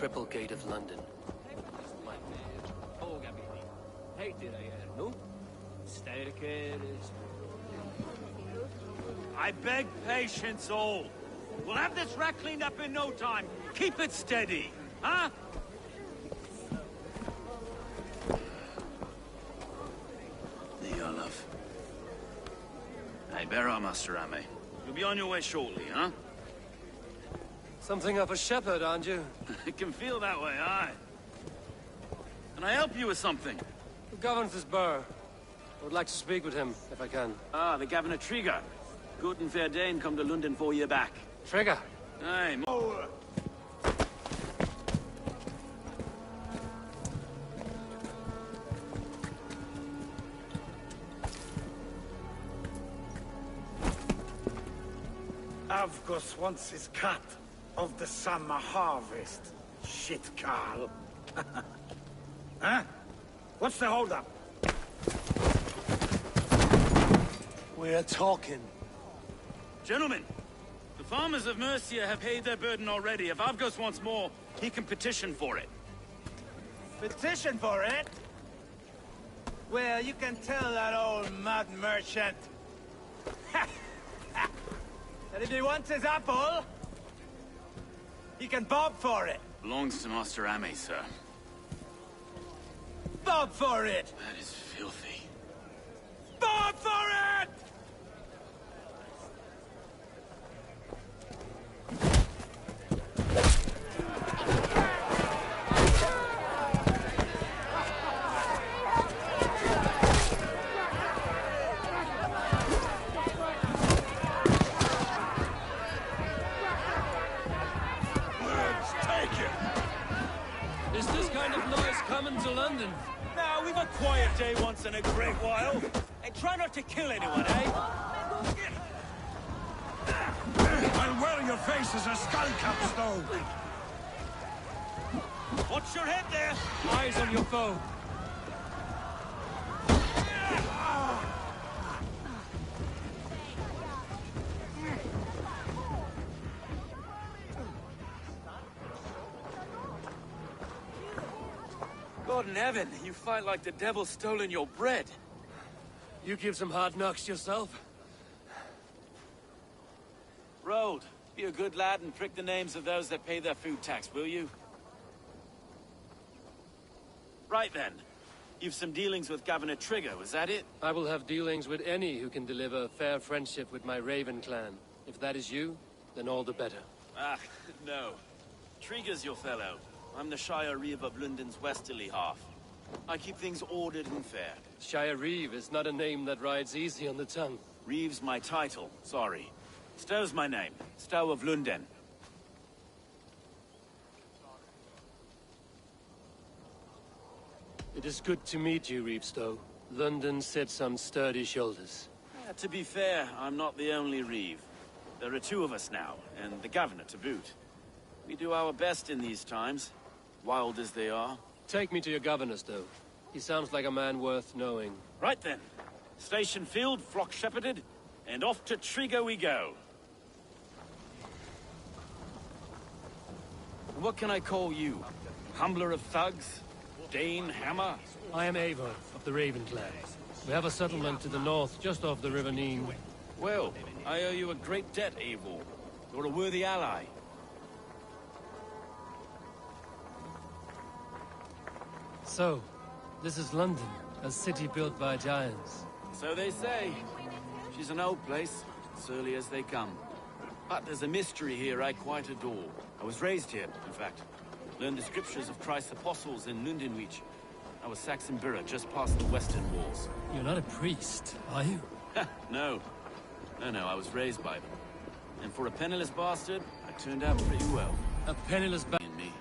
triple gate of London. I beg patience, all. We'll have this rat cleaned up in no time. Keep it steady, huh? There you are, love. Hey, bear up, Master Ame. You'll be on your way shortly, huh? Something of a shepherd, aren't you? It can feel that way, aye. Can I help you with something? Who governs this burr? I would like to speak with him, if I can. Ah, the Governor Trigger. Good and fair Dane come to London 4 year back. Trigger! Aye, Avgos wants his cut of the summer harvest. Shit, Carl. Huh? What's the holdup? We're talking. Gentlemen, the farmers of Mercia have paid their burden already. If Avgos wants more, he can petition for it. Petition for it? Well, you can tell that old mud merchant that if he wants his apple, he can bob for it. Belongs to Master Ame, sir. Bob for it! That is filthy. Bob for it! Is this kind of noise coming to London? Now, we've a quiet day once in a great while. And try not to kill anyone, eh? I'll wear your face as a skull capstone. Watch your head there! Eyes on your foe. God in heaven, you fight like the devil's stolen your bread. You give some hard knocks yourself? Road, be a good lad and prick the names of those that pay their food tax, will you? Right then. You've some dealings with Governor Trigger, was that it? I will have dealings with any who can deliver fair friendship with my Raven clan. If that is you, then all the better. Ah, no. Trigger's your fellow. I'm the Shire Reeve of London's westerly half. I keep things ordered and fair. Shire Reeve is not a name that rides easy on the tongue. Reeve's my title, sorry. Stow's my name. Stow of London. It is good to meet you, Reevestow. London sits on sturdy shoulders. To be fair, I'm not the only Reeve. There are two of us now, and the Governor to boot. We do our best in these times, wild as they are. Take me to your governor, Stow. He sounds like a man worth knowing. Right then. Station filled, flock shepherded, and off to Trigger we go. What can I call you? Humbler of thugs? Dane Hammer? I am Eivor of the Raven clan. We have a settlement to the north, just off the River Nene. Well, I owe you a great debt, Eivor. You're a worthy ally. So, this is London, a city built by giants. So they say. She's an old place, surly as they come. But there's a mystery here I quite adore. I was raised here, in fact. Learned the scriptures of Christ's apostles in Lundenreach. I was Saxon Borough, just past the western walls. You're not a priest, are you? No. No, I was raised by them. And for a penniless bastard, I turned out pretty well. A penniless In me.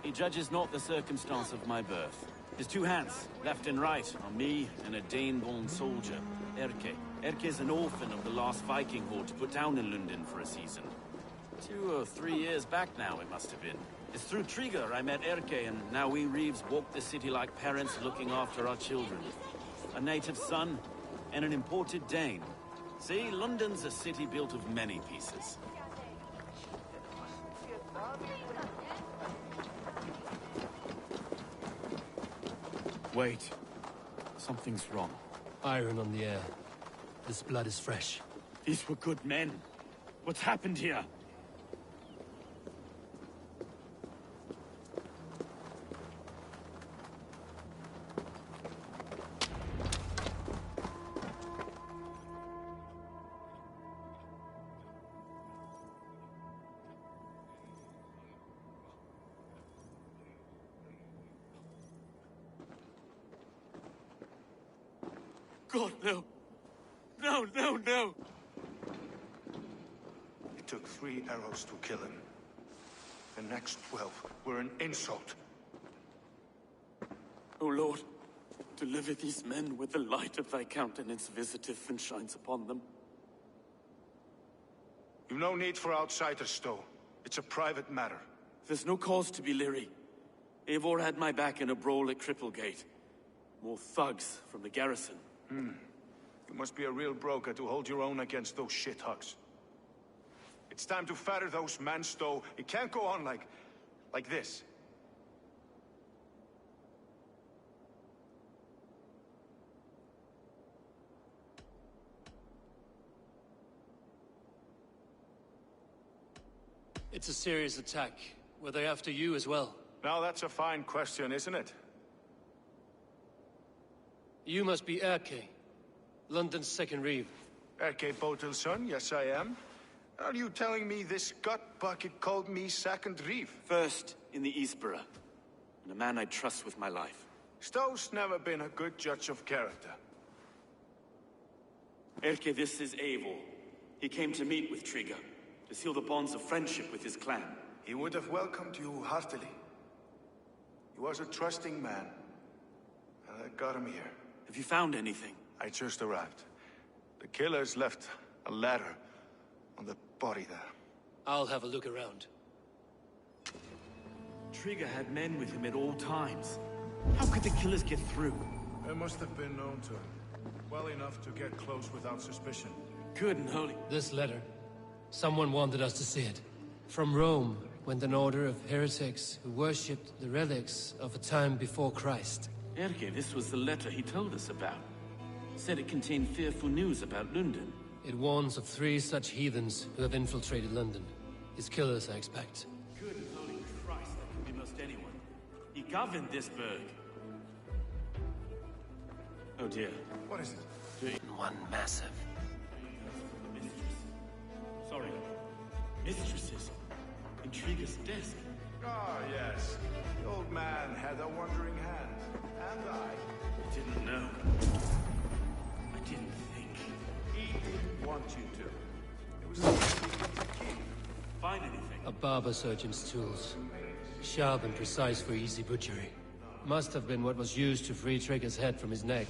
He judges not the circumstance of my birth. His two hands, left and right, are me and a Dane-born soldier, Erke. Erke's an orphan of the last Viking horde put down in London for a season. 2 or 3 years back now, it must have been. It's through Trigger I met Erke, and now we Reeves walk the city like parents looking after our children. A native son, and an imported Dane. See, London's a city built of many pieces. Wait. Something's wrong. Iron on the air. This blood is fresh. These were good men. What's happened here? God, no. No, no, no! It took 3 arrows to kill him. The next 12 were an insult. O Lord, deliver these men with the light of thy countenance visiteth and shines upon them. You've no need for outsiders, Stowe. It's a private matter. There's no cause to be leery. Eivor had my back in a brawl at Cripplegate. More thugs from the garrison. You must be a real broker to hold your own against those shithugs. It's time to fetter those men, Stowe. It can't go on like this. It's a serious attack. Were they after you as well? Now that's a fine question, isn't it? You must be Erke, London's second reeve. Erke Botel's son, yes I am. Are you telling me this gut bucket called me second reeve? First in the Eastborough, and a man I trust with my life. Stowe's never been a good judge of character. Erke, this is Eivor. He came to meet with Trigger, to seal the bonds of friendship with his clan. He would have welcomed you heartily. He was a trusting man, and I got him here. Have you found anything? I just arrived. The killers left a ladder on the body there. I'll have a look around. Trigger had men with him at all times. How could the killers get through? They must have been known to him. Well enough to get close without suspicion. Good and holy. This letter. Someone wanted us to see it. From Rome went an order of heretics who worshipped the relics of a time before Christ. Erke, this was the letter he told us about. Said it contained fearful news about London. It warns of 3 such heathens who have infiltrated London. His killers, I expect. Good and holy Christ, that can be most anyone. He governed this burg. Oh dear. What is it? One massive. Mistress. Sorry. Mistresses. In Trigger's desk. Ah, yes. The old man had a wandering hand. And I Didn't know. I didn't think. He didn't want you to. It was something he wanted to keep. Find anything? A barber surgeon's tools. Sharp and precise for easy butchery. Must have been what was used to free Trigger's head from his neck.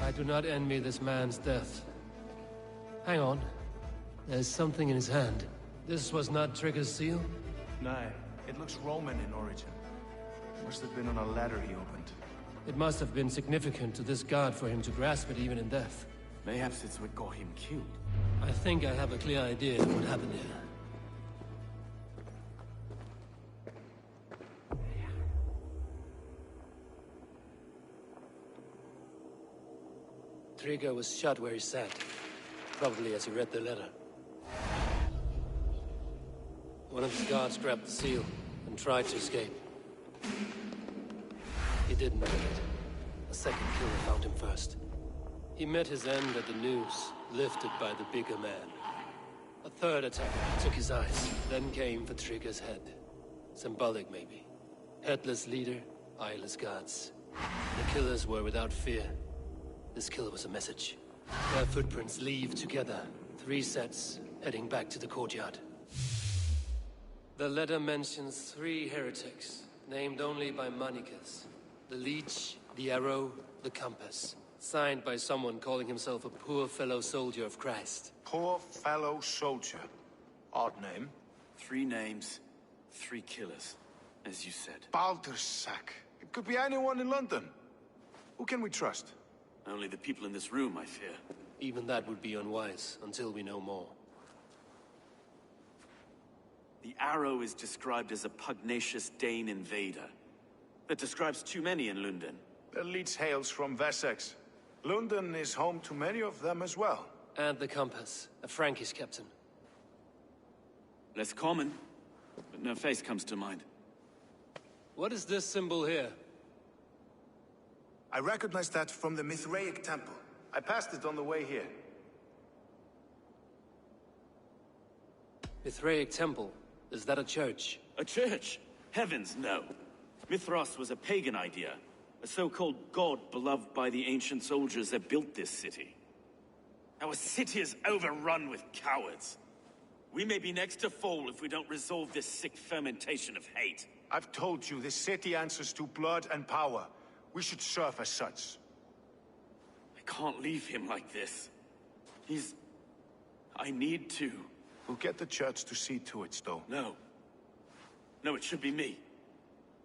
I do not envy this man's death. Hang on. There's something in his hand. This was not Trigger's seal? Nay, it looks Roman in origin. Must have been on a ladder he opened. It must have been significant to this god for him to grasp it even in death. Mayhaps it's what got him killed. I think I have a clear idea of what happened here. Trigger was shot where he sat, probably as he read the letter. One of his guards grabbed the seal and tried to escape. He didn't make it. A second killer found him first. He met his end at the noose, lifted by the bigger man. A third attacker took his eyes, then came for Trigger's head. Symbolic, maybe. Headless leader, eyeless guards. The killers were without fear. This kill was a message. Their footprints leave together. 3 sets, heading back to the courtyard. The letter mentions 3 heretics, named only by Manicus. The Leech, the Arrow, the Compass. Signed by someone calling himself a poor fellow soldier of Christ. Poor fellow soldier. Odd name. 3 names, 3 killers, as you said. Baldersack. It could be anyone in London. Who can we trust? Only the people in this room, I fear. Even that would be unwise, until we know more. The Arrow is described as a pugnacious Dane invader. That describes too many in London. The Leech hails from Wessex. London is home to many of them as well. And the Compass, a Frankish captain. Less common, but no face comes to mind. What is this symbol here? I recognize that from the Mithraic temple. I passed it on the way here. Mithraic temple? Is that a church? A church? Heavens, no. Mithras was a pagan idea. A so-called god beloved by the ancient soldiers that built this city. Our city is overrun with cowards. We may be next to fall if we don't resolve this sick fermentation of hate. I've told you, this city answers to blood and power. We should serve as such. I can't leave him like this. I need to. We'll get the church to see to it, Stowe. No. No, it should be me.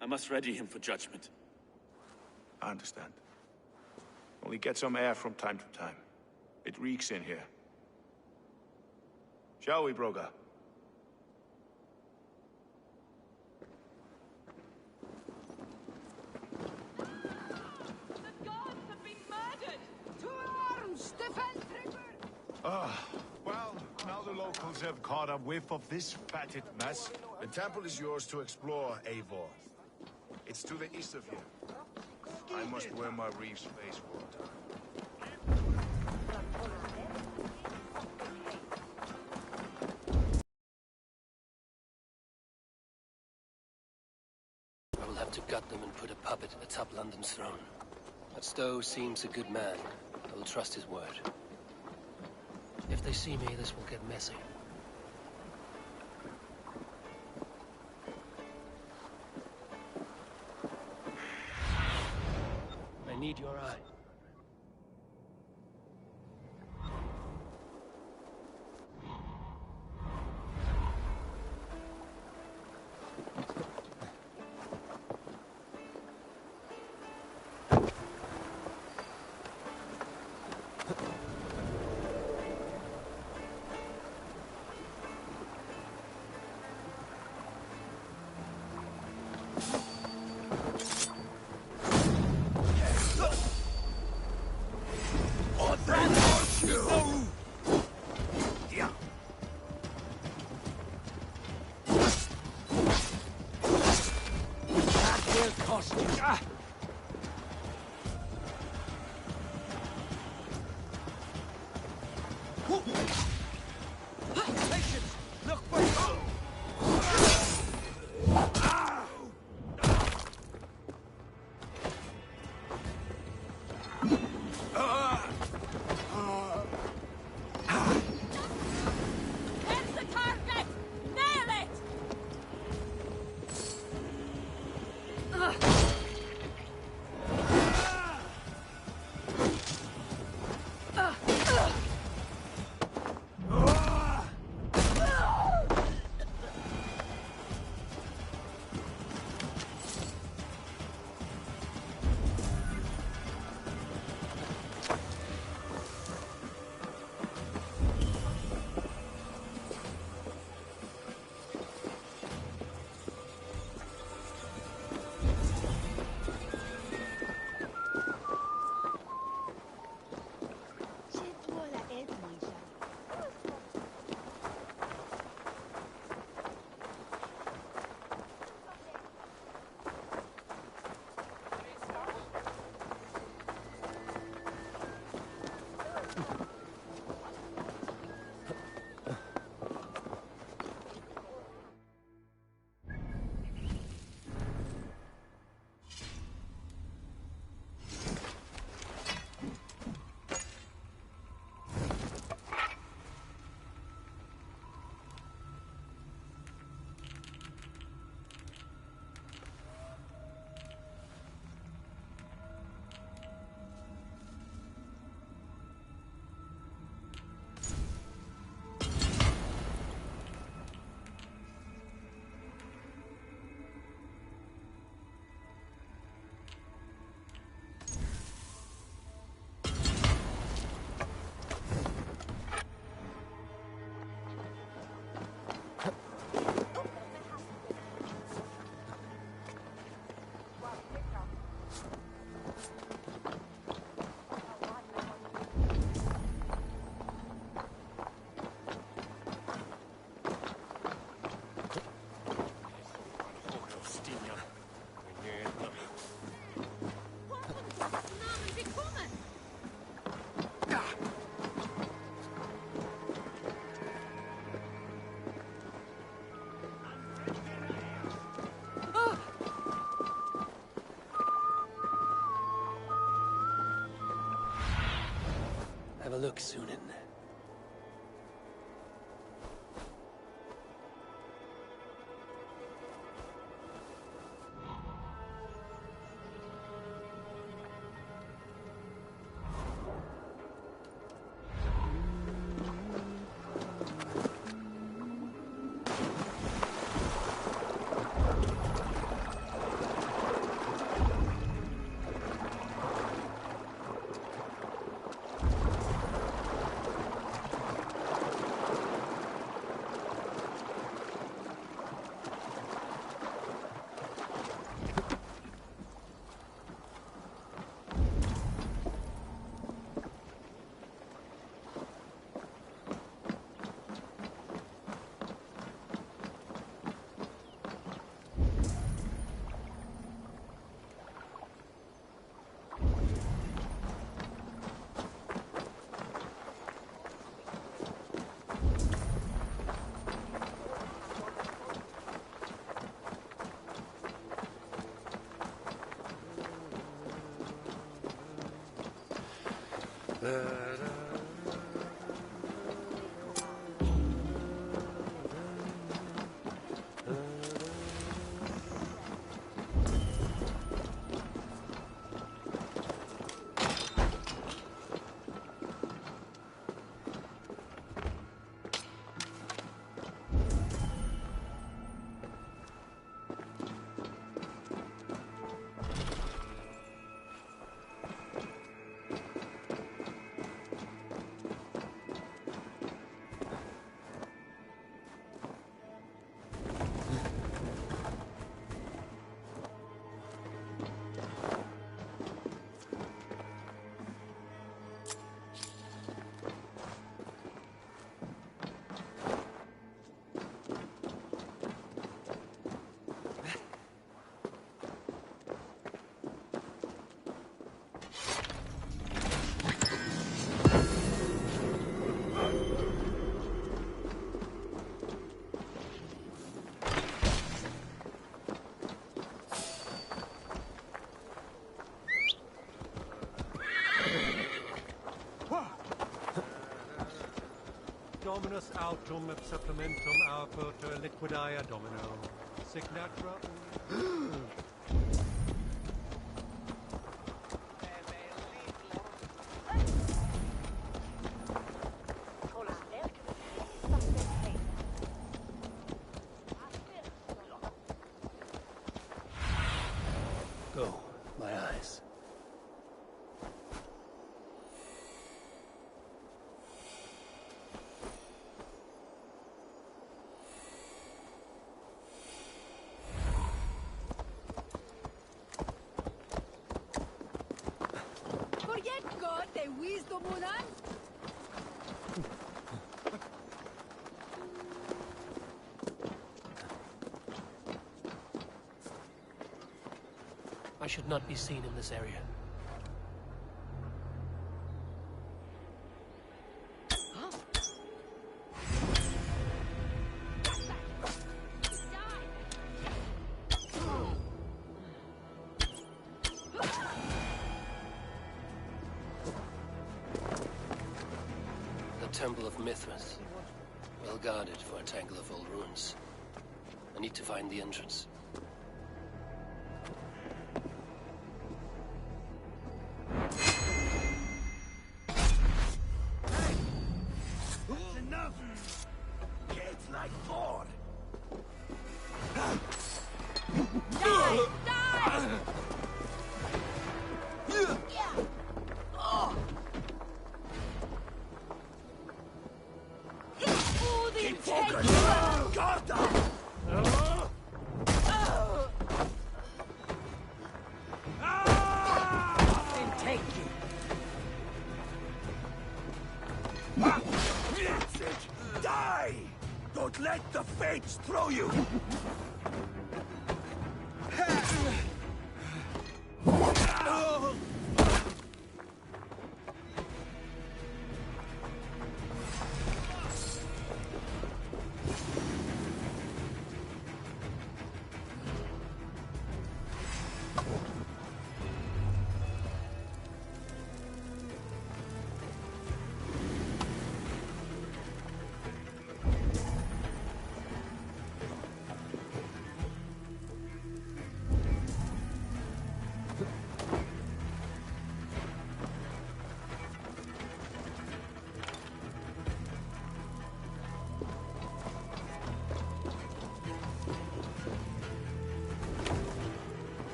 I must ready him for judgment. I understand. Only get some air from time to time. It reeks in here. Shall we, Broga? The gods have been murdered! To arms! Defend Trigger! Well, now the locals have caught a whiff of this fatted mess. The temple is yours to explore, Eivor. It's to the east of here. I must wear my reef's face for a time. I will have to gut them and put a puppet atop London's throne. But Stowe seems a good man. I will trust his word. If they see me, this will get messy. I need your eye. Sunan. Dominus autum et supplementum aupertur liquidia domino. Signatra. Go, my eyes. Forget God, the wisdom unan. I should not be seen in this area. The Temple of Mithras. Well guarded for a tangle of old ruins. I need to find the entrance. Die! Don't let the fates throw you!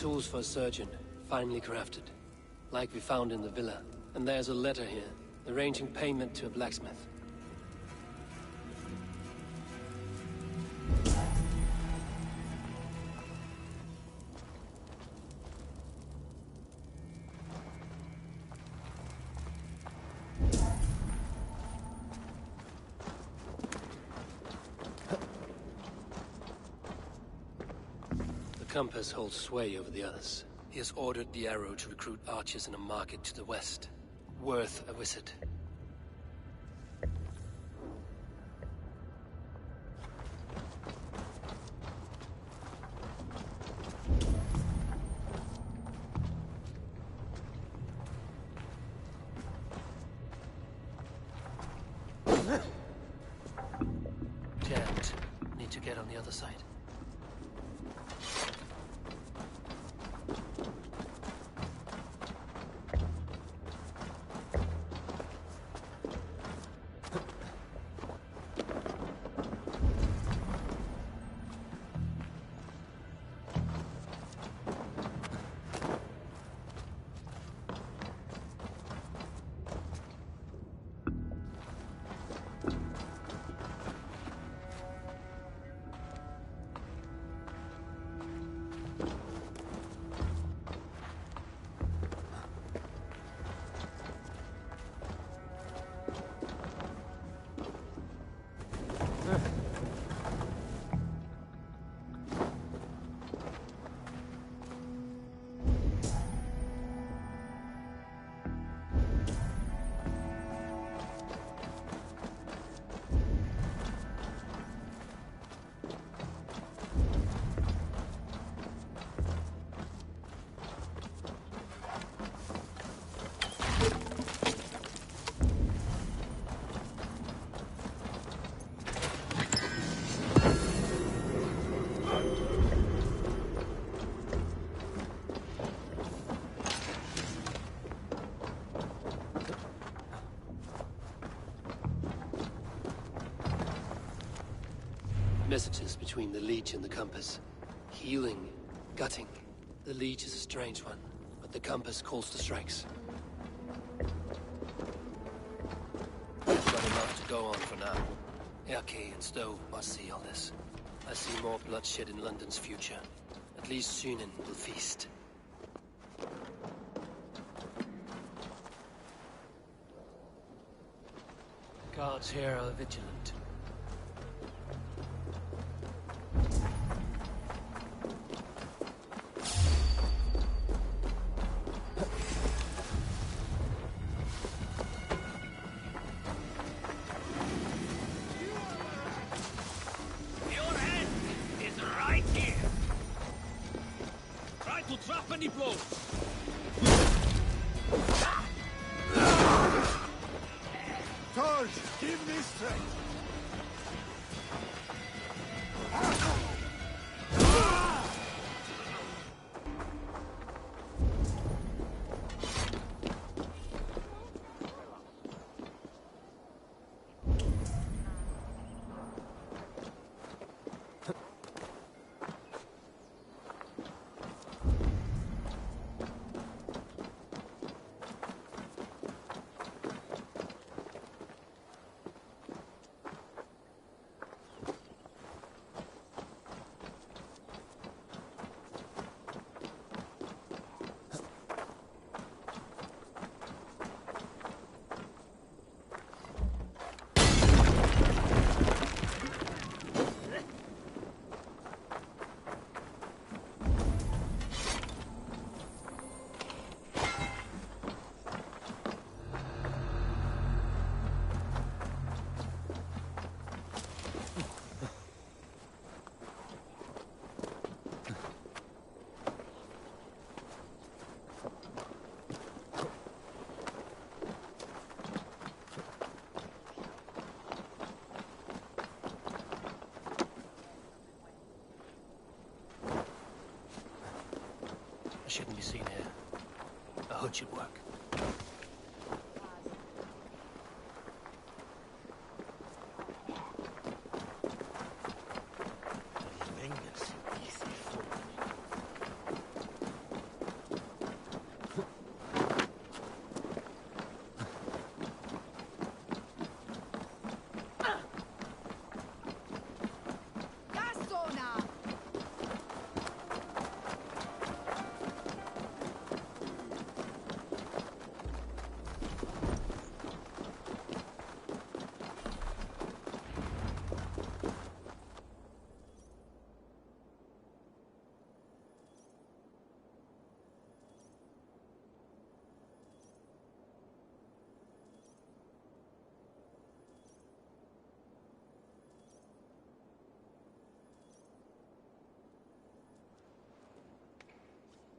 tools for a surgeon, finely crafted. Like we found in the villa. And there's a letter here, arranging payment to a blacksmith. The compass holds sway over the others. He has ordered the arrow to recruit archers in a market to the west. Worth a visit. Jammed. Need to get on the other side. Messages between the Leech and the Compass. Healing, gutting. The Leech is a strange one, but the Compass calls the strikes. We've got enough to go on for now. Erke and Stowe must see all this. I see more bloodshed in London's future. At least Sunan will feast. Guards here are vigilant. Give me strength! Shouldn't be seen here. A hood should work.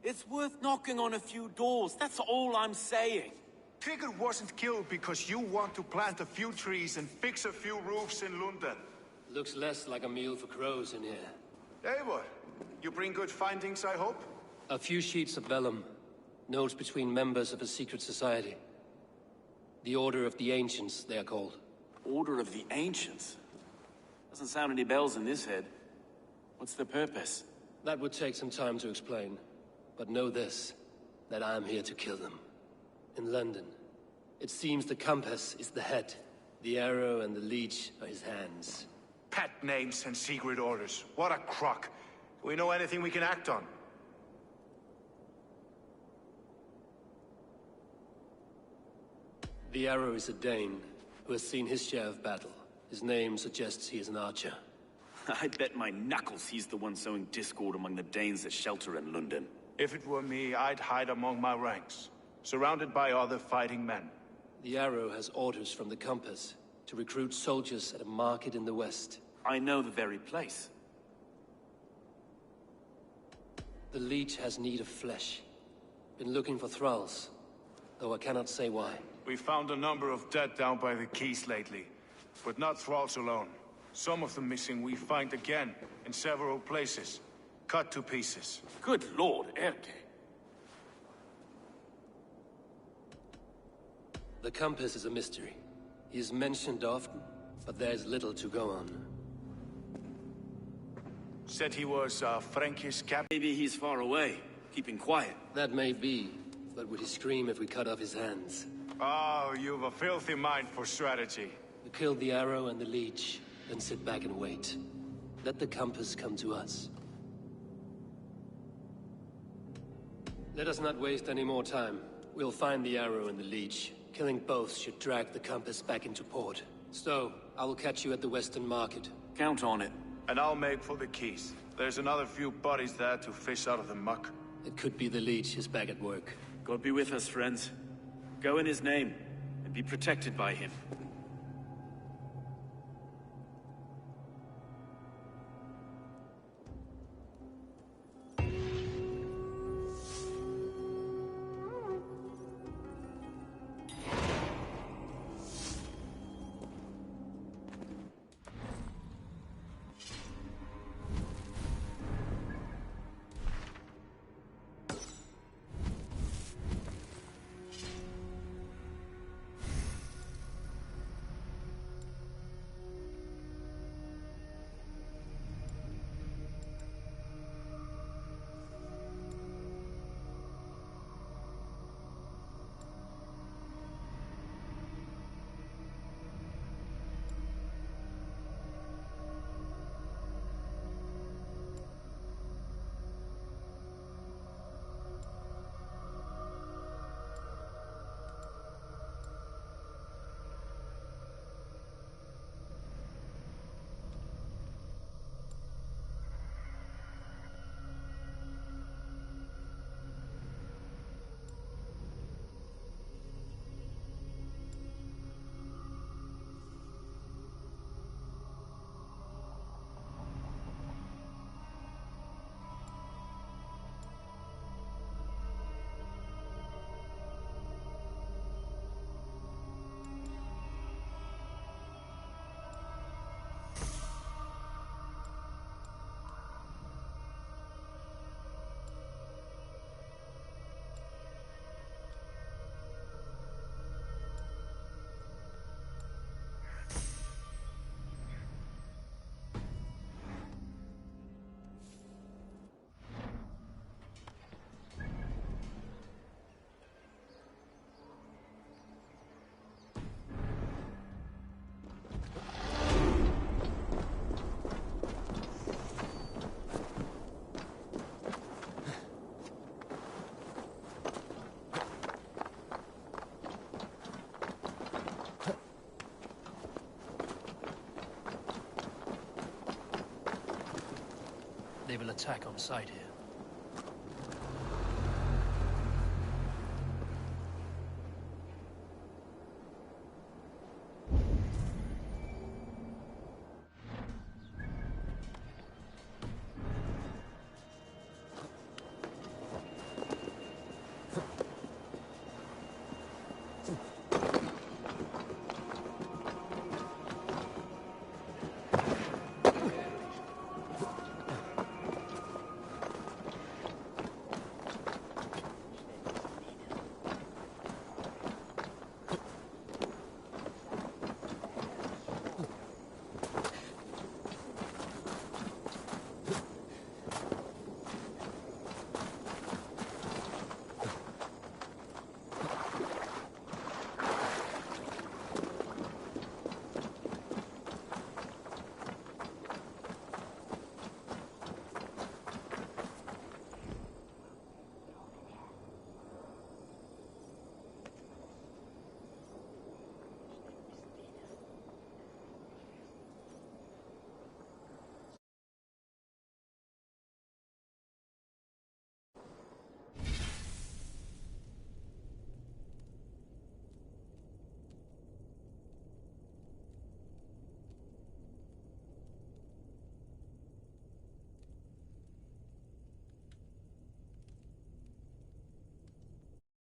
It's worth knocking on a few doors, that's all I'm saying. Trigger wasn't killed because you want to plant a few trees and fix a few roofs in London. Looks less like a meal for crows in here. Eivor, you bring good findings, I hope? A few sheets of vellum. Notes between members of a secret society. The Order of the Ancients, they are called. Order of the Ancients? Doesn't sound any bells in this head. What's the purpose? That would take some time to explain. But know this, that I am here to kill them. In London, it seems the compass is the head. The arrow and the leech are his hands. Pet names and secret orders. What a crock. Do we know anything we can act on? The arrow is a Dane, who has seen his share of battle. His name suggests he is an archer. I bet my knuckles he's the one sowing discord among the Danes that shelter in London. If it were me, I'd hide among my ranks, surrounded by other fighting men. The arrow has orders from the compass to recruit soldiers at a market in the west. I know the very place. The leech has need of flesh. Been looking for thralls, though I cannot say why. We found a number of dead down by the quays lately, but not thralls alone. Some of the missing we find again in several places, cut to pieces. Good lord, Erke. The compass is a mystery. He is mentioned often, but there is little to go on. Said he was Frankish captain. Maybe he's far away, keeping quiet. That may be, but would he scream if we cut off his hands? Oh, you've a filthy mind for strategy. We kill the arrow and the leech, then sit back and wait. Let the compass come to us. Let us not waste any more time. We'll find the arrow and the leech. Killing both should drag the compass back into port. Stowe, I will catch you at the Western Market. Count on it. And I'll make for the quays. There's another few bodies there to fish out of the muck. It could be the leech is back at work. God be with us, friends. Go in his name, and be protected by him. They will attack on sight here.